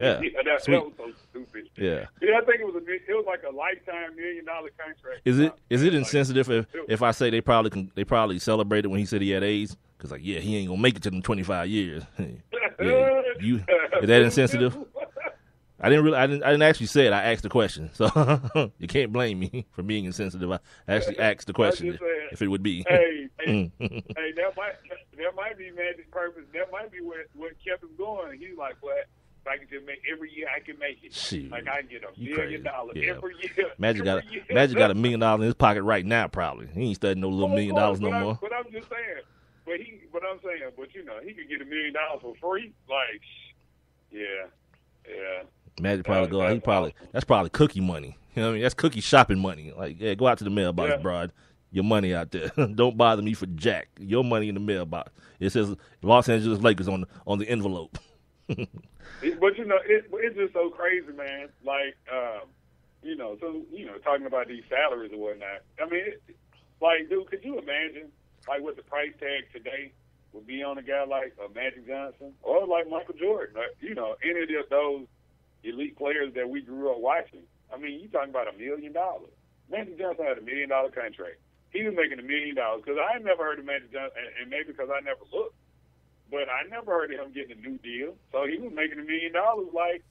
Yeah, that was so stupid. Yeah, I think it was like a lifetime $1 million contract. Is it insensitive if I say they probably celebrated when he said he had AIDS? Because like, yeah, he ain't gonna make it to them 25 years. Yeah, is that insensitive? I didn't actually say it. I asked the question, so you can't blame me for being insensitive. I actually asked the question if it would be. Hey, that might be Magic's purpose. That might be what kept him going. He's like, well, if I can just make every year, I can make it. Shoot, like I can get $1 million every year. Magic got $1 million in his pocket right now. Probably he ain't studying no little $1 million no more. But I'm just saying. But he could get $1 million for free. Like, yeah. Magic probably that's probably cookie money. You know what I mean? That's cookie shopping money. Like, yeah, go out to the mailbox, broad. Your money out there. Don't bother me for jack. Your money in the mailbox. It says Los Angeles Lakers on the envelope. But it's just so crazy, man. Like, talking about these salaries or whatnot. I mean, dude, could you imagine like what the price tag today would be on a guy like Magic Johnson or like Michael Jordan? Any of those elite players that we grew up watching. I mean, you talking about $1 million. Magic Johnson had $1 million contract. He was making $1 million because I never heard of Magic Johnson, and maybe because I never looked, but I never heard of him getting a new deal. So he was making $1 million like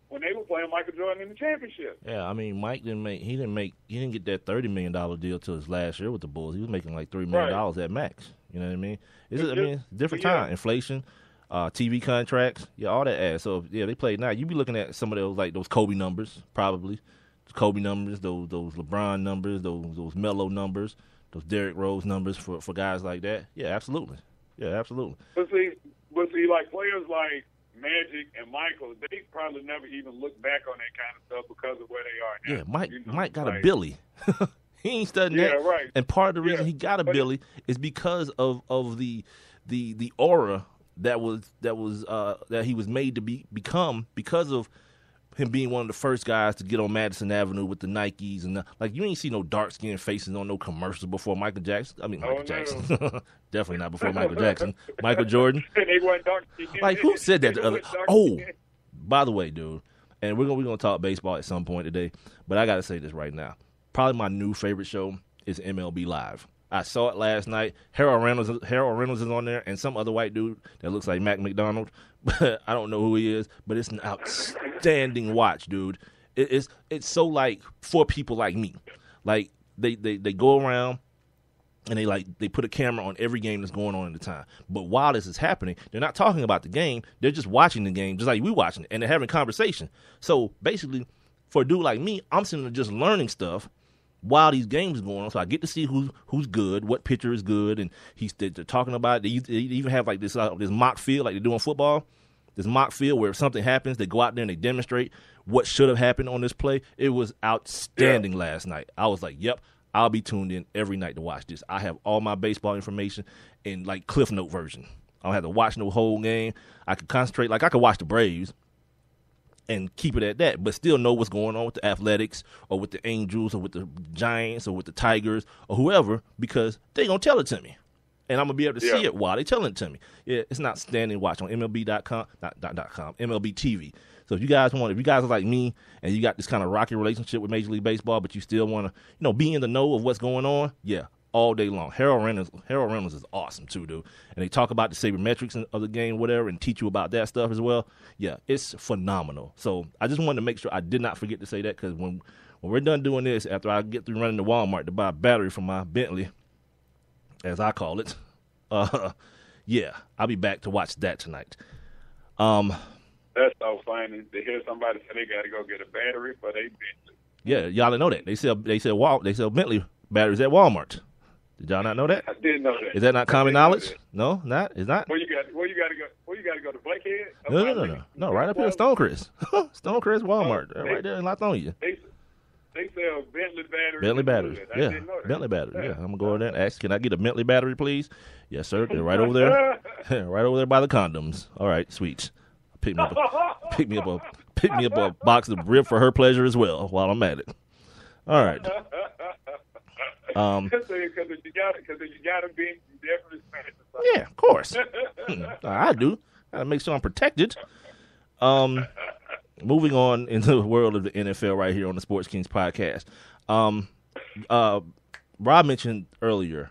when they were playing Michael Jordan in the championship. Yeah, I mean, Mike didn't get that $30 million deal till his last year with the Bulls. He was making like $3 million at max. You know what I mean? It's different time, inflation. TV contracts, all that ass. So they played now. You be looking at some of those like those Kobe numbers, probably Kobe numbers, those LeBron numbers, those Melo numbers, those Derrick Rose numbers for guys like that. Yeah, absolutely. But see, like players like Magic and Michael, they probably never even look back on that kind of stuff because of where they are now. Yeah, Mike got a Billy. He ain't studying that. Yeah, right. And part of the reason he got a Billy is because of the aura that he was made to become because of him being one of the first guys to get on Madison Avenue with the Nikes and like you ain't see no dark skinned faces on no commercials before Michael Jackson. I mean Michael Jackson, definitely not before Michael Jackson. Michael Jordan. They weren't dark skinned. Like who said that? The other? Oh, by the way, dude, and we're gonna talk baseball at some point today, but I gotta say this right now. Probably my new favorite show is MLB Live. I saw it last night. Harold Reynolds is on there, and some other white dude that looks like Mac McDonald. But I don't know who he is. But it's an outstanding watch, dude. It's so like for people like me. Like they go around and they put a camera on every game that's going on at the time. But while this is happening, they're not talking about the game. They're just watching the game, just like we watching it, and they're having conversation. So basically, for a dude like me, I'm sitting there just learning stuff while these games are going on, so I get to see who's good, what pitcher is good, and they're talking about it. They even have like this mock field like they do in football, this mock field where if something happens, they go out there and they demonstrate what should have happened on this play. It was outstanding last night. I was like, yep, I'll be tuned in every night to watch this. I have all my baseball information in like Cliff Note version. I don't have to watch no whole game. I can concentrate. Like I could watch the Braves and keep it at that, but still know what's going on with the Athletics or with the Angels or with the Giants or with the Tigers or whoever because they going to tell it to me. And I'm going to be able to see it while they telling it to me. Yeah, it's not standing watch on MLB.com, not .com, MLB TV. So if you guys are like me and you got this kind of rocky relationship with Major League Baseball, but you still want to, be in the know of what's going on, all day long. Harold Reynolds is awesome too, dude. And they talk about the sabermetrics of the game, whatever, and teach you about that stuff as well. Yeah, it's phenomenal. So I just wanted to make sure I did not forget to say that because when we're done doing this, after I get through running to Walmart to buy a battery for my Bentley, as I call it, I'll be back to watch that tonight. That's so funny to hear somebody say they got to go get a battery for their Bentley. Yeah, y'all didn't know that. They sell Bentley batteries at Walmart. Did y'all not know that? I didn't know that. Is that not common knowledge? No, not. It's not. Where you got to go? Where you got to go to Blakehead? No. Right up here, Stonecrest. Stonecrest Walmart, right there in Lithonia. They sell Bentley batteries. Bentley batteries. Yeah, Bentley batteries. Yeah, I'm gonna go over there and ask, can I get a Bentley battery, please? Yes, sir. They're right over there. Right over there by the condoms. All right, sweet. Pick me up a box of rib for her pleasure as well while I'm at it. All right. Because you got to be definitely Spanish. Yeah, of course. I do. I gotta make sure I'm protected. moving on into the world of the NFL right here on the Sports Kings podcast. Rob mentioned earlier,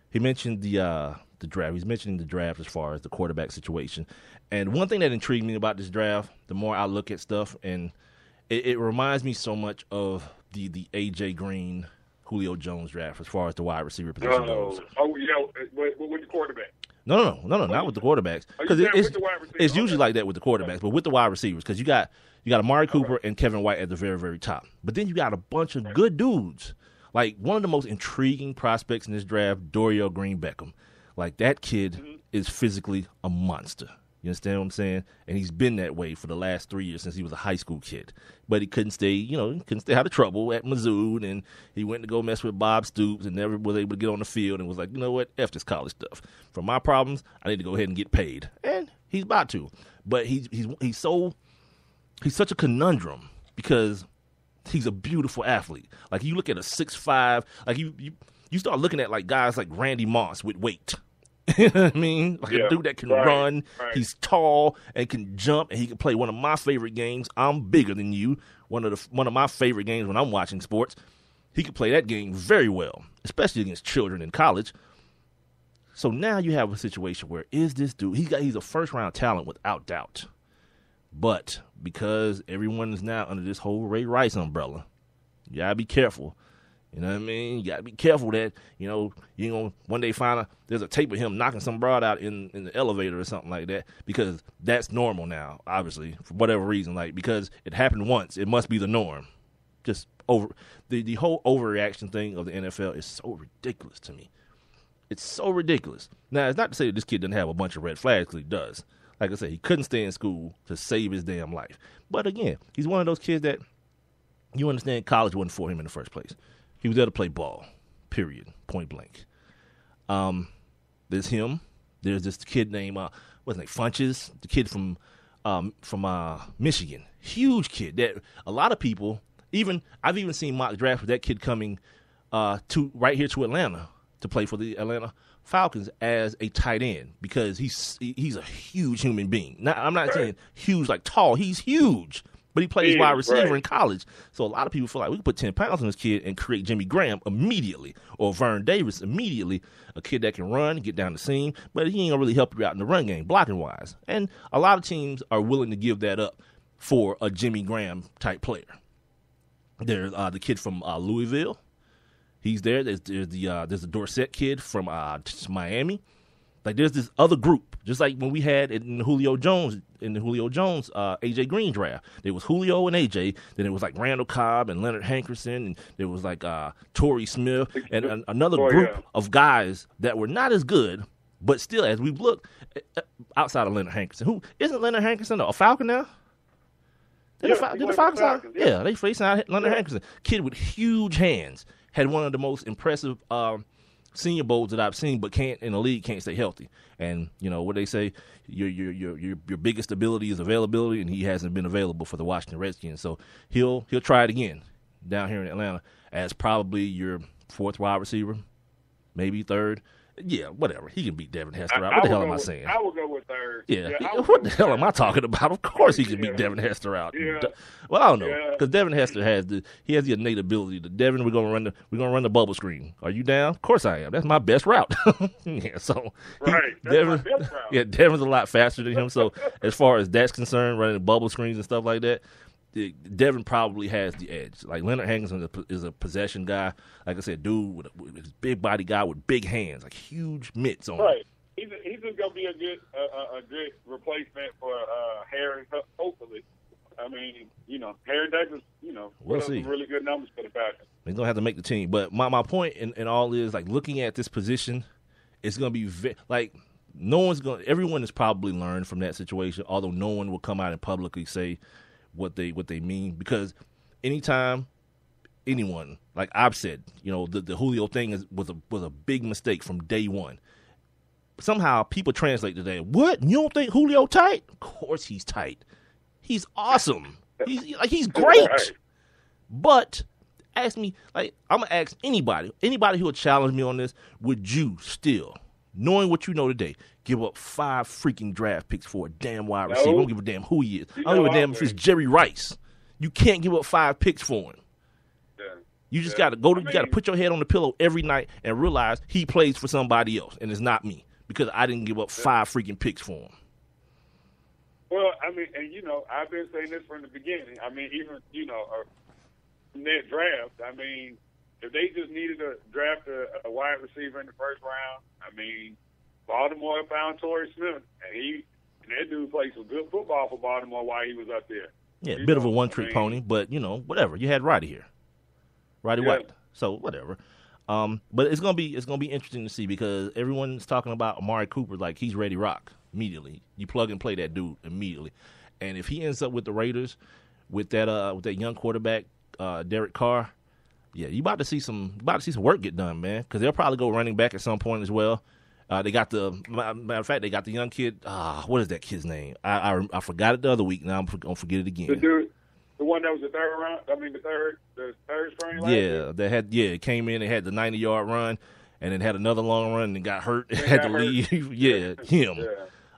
he mentioned the draft. He's mentioning the draft as far as the quarterback situation. And one thing that intrigued me about this draft, the more I look at stuff, and it reminds me so much of the A.J. Green, Julio Jones draft as far as the wide receiver position goes. Oh, yeah, with the quarterback. No, not with the quarterbacks. Because it's usually like that with the quarterbacks, but with the wide receivers. Because you got Amari Cooper and Kevin White at the very, very top. But then you got a bunch of good dudes. Like, one of the most intriguing prospects in this draft, Dorial Green-Beckham. Like, that kid is physically a monster. You understand what I'm saying? And he's been that way for the last 3 years since he was a high school kid. But he couldn't stay out of trouble at Mizzou, and he went to go mess with Bob Stoops and never was able to get on the field and was like, you know what, F this college stuff. For my problems, I need to go ahead and get paid. And he's about to. But he's such a conundrum because he's a beautiful athlete. Like, you look at a 6'5", like you start looking at like guys like Randy Moss with weight. You know what I mean? Like a dude that can run, he's tall and can jump, and he can play one of my favorite games. I'm bigger than you. One of my favorite games when I'm watching sports. He can play that game very well, especially against children in college. So now you have a situation where is this dude? He's a first round talent without doubt, but because everyone is now under this whole Ray Rice umbrella, you gotta be careful. You know what I mean? You got to be careful that, you ain't going to one day find out there's a tape of him knocking some broad out in the elevator or something like that, because that's normal now, obviously, for whatever reason. Like, because it happened once, it must be the norm. Just the whole overreaction thing of the NFL is so ridiculous to me. It's so ridiculous. Now, it's not to say that this kid doesn't have a bunch of red flags, because he does. Like I said, he couldn't stay in school to save his damn life. But again, he's one of those kids that you understand college wasn't for him in the first place. He was there to play ball, period, point blank. There's him. There's this kid named, what's his name, Funches, the kid from Michigan. Huge kid that a lot of people, I've even seen mock drafts with that kid coming right here to Atlanta to play for the Atlanta Falcons as a tight end, because he's a huge human being. Now, I'm not saying huge like tall. He's huge. But he plays wide receiver in college. So a lot of people feel like we can put 10 pounds on this kid and create Jimmy Graham immediately, or Vern Davis immediately, a kid that can run, get down the seam, but he ain't going to really help you out in the run game, blocking-wise. And a lot of teams are willing to give that up for a Jimmy Graham-type player. There's the kid from Louisville. He's there. There's the Dorsett kid from Miami. Like, there's this other group, just like when we had in the Julio Jones A.J. Green draft. There was Julio and A.J., then it was like Randall Cobb and Leonard Hankerson, and there was like Torrey Smith, and another group of guys that were not as good, but still, as we've looked, outside of Leonard Hankerson. Who isn't Leonard Hankerson a Falcon now? Did the Falcons? Yeah, they signed Leonard Hankerson. Kid with huge hands, had one of the most impressive Senior Bowls that I've seen, but in the league can't stay healthy. And what they say, your biggest ability is availability, and he hasn't been available for the Washington Redskins. So he'll try it again down here in Atlanta as probably your fourth wide receiver, maybe third. Yeah, whatever. He can beat Devin Hester out. What the hell am I saying? I would go with third. Yeah. What the hell am I talking about? Of course he can beat Devin Hester out. Yeah. Well, I don't know, because Devin Hester has the innate ability. Devin, we're gonna run the bubble screen. Are you down? Of course I am. That's my best route. Yeah. So Devin, Devin's a lot faster than him. So as far as that's concerned, running the bubble screens and stuff like that, Devin probably has the edge. Like, Leonard Hankerson is a possession guy. Like I said, dude with his big body guy with big hands, like huge mitts on him. Right. He's just gonna be a good replacement for Harry. Hopefully, I mean, Harry Davis. We'll see. Some really good numbers for the Falcons. He's gonna have to make the team. But my point in all is, like, looking at this position, it's gonna be everyone has probably learned from that situation. Although no one will come out and publicly say what they mean, because anytime anyone, like I've said, the Julio thing was a big mistake from day one. Somehow people translate today, what? You don't think Julio tight? Of course he's tight. He's awesome. He's great. Right. But ask me, like, I'm gonna ask anybody who would challenge me on this, would you still knowing what you know today, give up 5 freaking draft picks for a damn wide receiver. I don't give a damn who he is. I don't give a damn if it's Jerry Rice. You can't give up 5 picks for him. Yeah. You just got to you got to put your head on the pillow every night and realize he plays for somebody else, and it's not me because I didn't give up 5 freaking picks for him. Well, I mean, and I've been saying this from the beginning. I mean, even in that draft, I mean, if they just needed to draft a wide receiver in the first round, I mean, Baltimore found Torrey Smith, and that dude played some good football for Baltimore while he was up there. Yeah, a bit of a one-trick pony, but, whatever. You had Roddy here. Roddy White. So, whatever. But it's gonna be interesting to see because everyone's talking about Amari Cooper like he's ready to rock immediately. You plug and play that dude immediately. And if he ends up with the Raiders with that young quarterback, Derek Carr, yeah, you about to see some work get done, man, because they'll probably go running back at some point as well. They got matter of fact, they got the young kid. What is that kid's name? I forgot it the other week. Now I'm gonna forget it again. The dude, the one that was the third round. I mean, the third string. Last year? It came in and had the 90-yard run, and then had another long run and got hurt. Had to leave. Him. Yeah.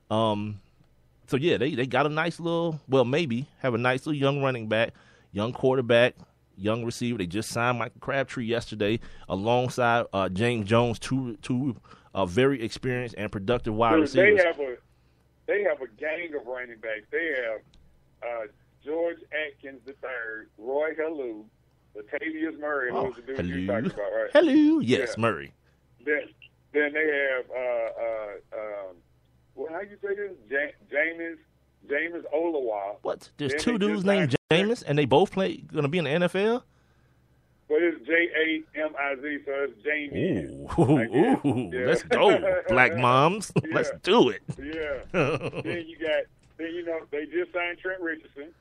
So yeah, they got a nice little. Well, maybe have a nice little young running back, young quarterback. Young receiver. They just signed Michael Crabtree yesterday alongside James Jones, two very experienced and productive wide receivers. They have a gang of running backs. They have George Atkins III, Roy Helou, Latavius Murray, who's the dude you're talking about, right? Hello, yes, yeah. Murray. Then they have how you say this? James Olawa. What? There's 2 dudes named James, and they both going to be in the NFL? But it's Jamiz, so it's Jamie. Ooh, yeah. Let's go, black moms. Yeah. Let's do it. Yeah. Then they just signed Trent Richardson.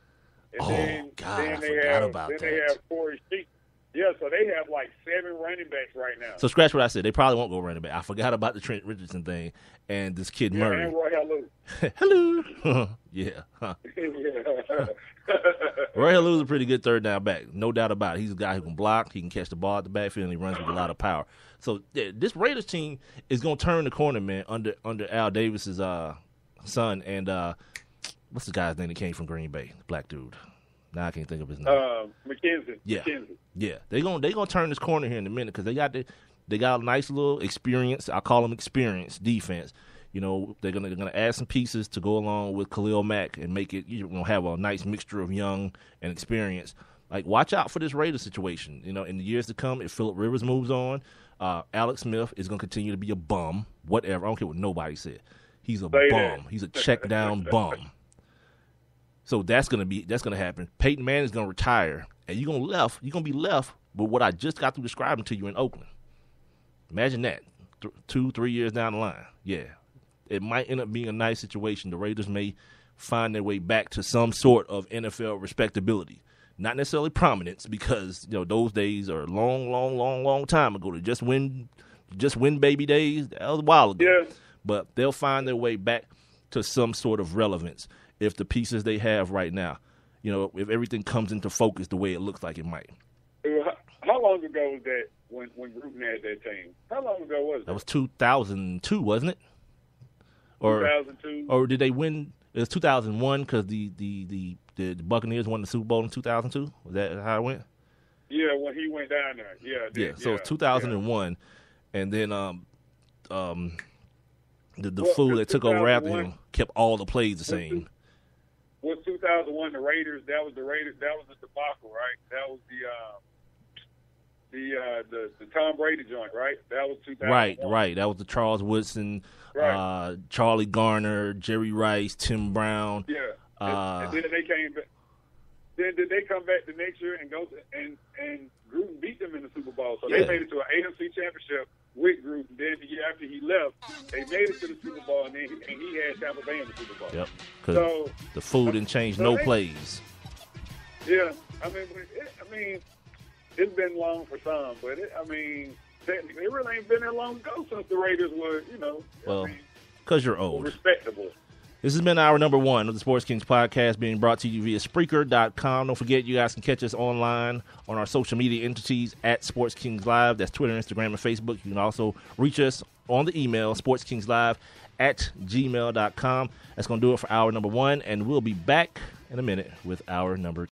And I forgot about that. Then they have Corey Sheep. Yeah, so they have like 7 running backs right now. So scratch what I said. They probably won't go running back. I forgot about the Trent Richardson thing and this kid Murray. And Roy Helou. Hello. Yeah. Huh. Roy Helou's a pretty good third down back. No doubt about it. He's a guy who can block. He can catch the ball at the backfield, and he runs with a lot of power. So yeah, this Raiders team is going to turn the corner, man, under Al Davis's son. And what's the guy's name that came from Green Bay? The black dude. Now I can't think of his name. McKenzie. Yeah. McKenzie. Yeah. They're gonna turn this corner here in a minute because they got a nice little experience. I call them experienced defense. They're gonna add some pieces to go along with Khalil Mack and make it have a nice mixture of young and experience. Like, watch out for this Raiders situation. In the years to come, if Phillip Rivers moves on, Alex Smith is gonna continue to be a bum. Whatever. I don't care what nobody said. He's a bum. He's a check down bum. So that's gonna happen. Peyton Manning is gonna retire, and you're gonna be left with what I just got through describing to you in Oakland. Imagine that 2-3 years down the line. Yeah, it might end up being a nice situation. The Raiders may find their way back to some sort of NFL respectability, not necessarily prominence, because those days are long time ago. To just win baby days, that was a while ago. Yeah. But they'll find their way back to some sort of relevance if the pieces they have right now, if everything comes into focus the way it looks like it might. How long ago was that when Gruden had that team? How long ago was that? That was 2002, wasn't it? 2002. Or did they win? It was 2001 because the Buccaneers won the Super Bowl in 2002. Was that how it went? Yeah, when he went down there. Yeah. So it's 2001, and then the fool that took over after him kept all the plays the same. Was 2001 the Raiders? That was the Raiders. That was the debacle, right? That was the Tom Brady joint, right? That was 2001. Right. That was the Charles Woodson, Charlie Garner, Jerry Rice, Tim Brown. Yeah. And then they came back. Then did they come back the next year and go and Gruden beat them in the Super Bowl? So they made it to an AFC championship with Gruden. Then the year after he left, they made it to the Super Bowl, and he had Tampa Bay in the Super Bowl. Yep. So the fool didn't change no plays. Yeah, I mean, it's been long for some, but technically, it really ain't been that long ago since the Raiders were, because you're old, respectable. This has been hour number 1 of the Sports Kings podcast, being brought to you via Spreaker.com. Don't forget, you guys can catch us online on our social media entities at Sports Kings Live. That's Twitter, Instagram, and Facebook. You can also reach us on the email, sportskingslive@gmail.com. That's going to do it for hour number 1, and we'll be back in a minute with hour number